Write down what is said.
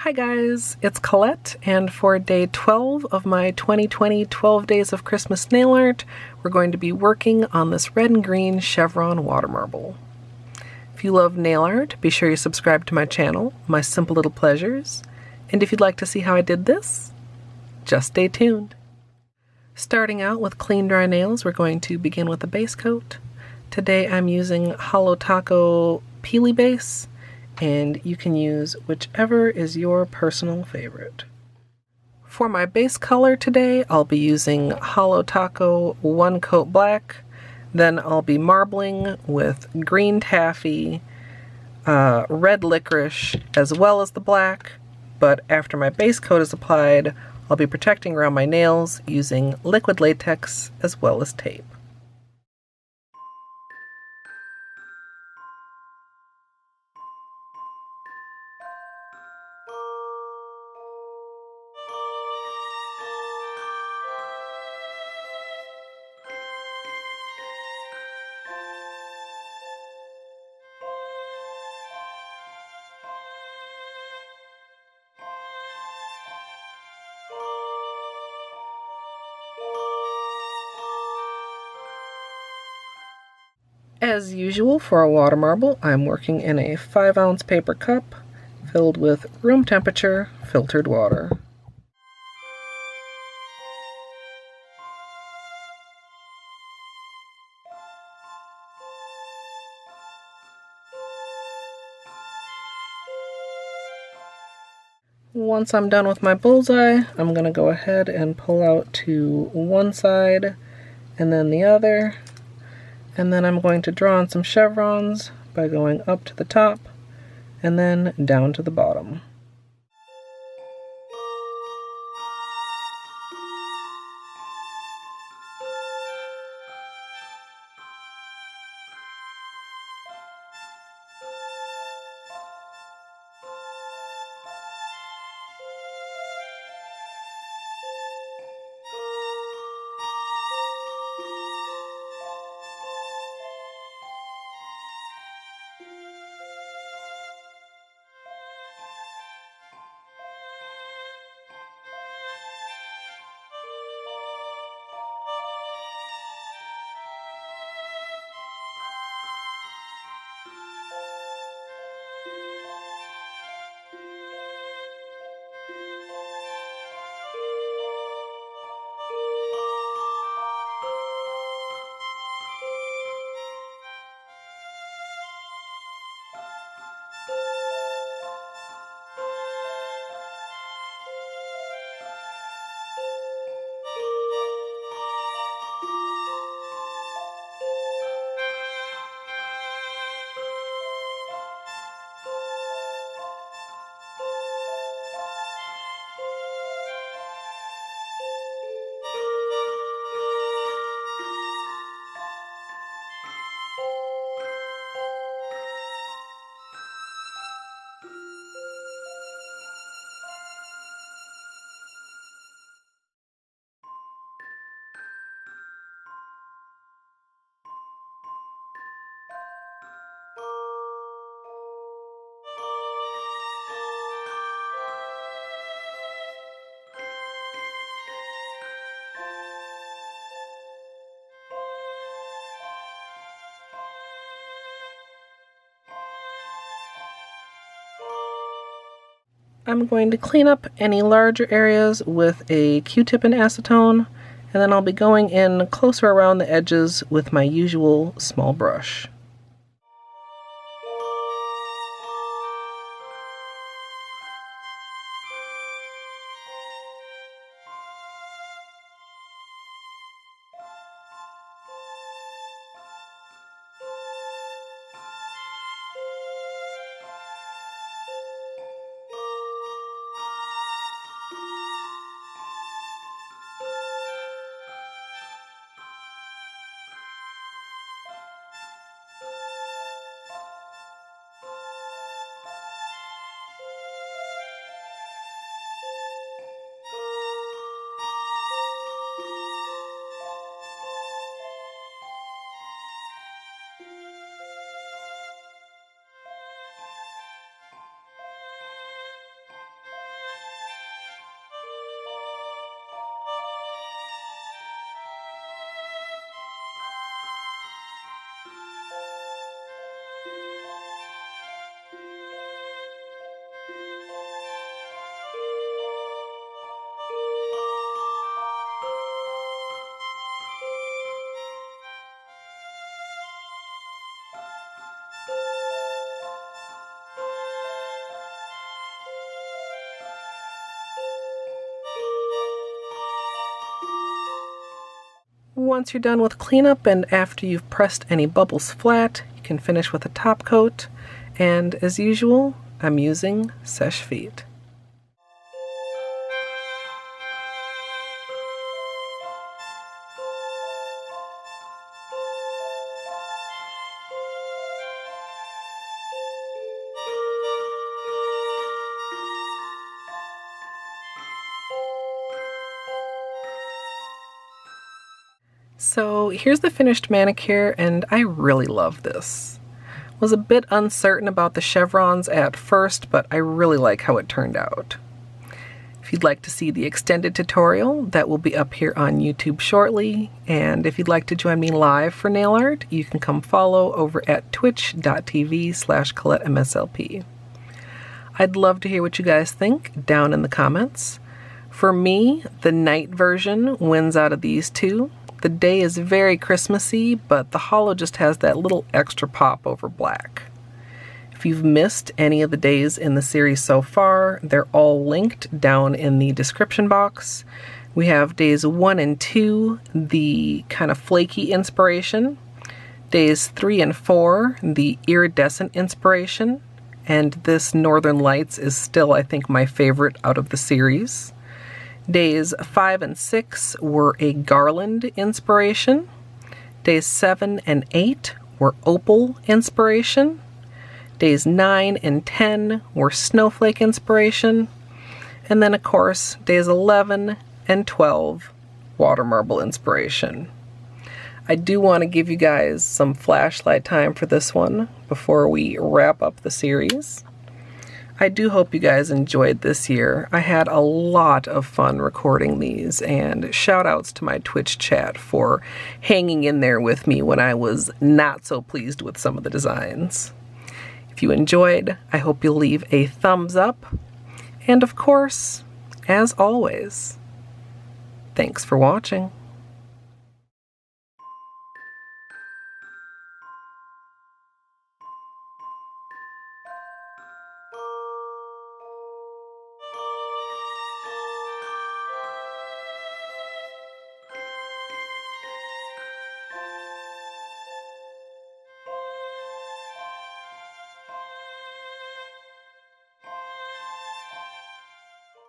Hi guys, it's Colette, and for day 12 of my 2020 12 Days of Christmas nail art, we're going to be working on this red and green Chevron water marble. If you love nail art, be sure you subscribe to my channel, My Simple Little Pleasures, and if you'd like to see how I did this, just stay tuned. Starting out with clean dry nails, we're going to begin with a base coat. Today I'm using Holo Peely Base, and you can use whichever is your personal favorite. For my base color today, I'll be using Holo One Coat Black, then I'll be marbling with green Taffy, red Licorice, as well as the black, but after my base coat is applied, I'll be protecting around my nails using liquid latex as well as tape. As usual for a water marble, I'm working in a 5-ounce paper cup filled with room temperature filtered water. Once I'm done with my bullseye, I'm going to go ahead and pull out to one side and then the other. And then I'm going to draw on some chevrons by going up to the top and then down to the bottom. I'm going to clean up any larger areas with a Q-tip and acetone, and then I'll be going in closer around the edges with my usual small brush. Once you're done with cleanup and after you've pressed any bubbles flat, you can finish with a top coat. And as usual, I'm using Seche Vite. So here's the finished manicure, and I really love this. Was a bit uncertain about the chevrons at first, but I really like how it turned out. If you'd like to see the extended tutorial, that will be up here on YouTube shortly, and if you'd like to join me live for nail art, you can come follow over at twitch.tv/ColetteMSLP. I'd love to hear what you guys think down in the comments. For me, the night version wins out of these two. The day is very Christmassy, but the Holo just has that little extra pop over black. If you've missed any of the days in the series so far, they're all linked down in the description box. We have days 1 and 2, the kind of flaky inspiration. Days 3 and 4, the iridescent inspiration. And this Northern Lights is still, I think, my favorite out of the series. Days 5 and 6 were a garland inspiration. Days 7 and 8 were opal inspiration. Days 9 and 10 were snowflake inspiration. And then, of course, days 11 and 12, water marble inspiration. I do want to give you guys some flashlight time for this one before we wrap up the series. I do hope you guys enjoyed this year. I had a lot of fun recording these, and shout outs to my Twitch chat for hanging in there with me when I was not so pleased with some of the designs. If you enjoyed, I hope you'll leave a thumbs up. And of course, as always, thanks for watching.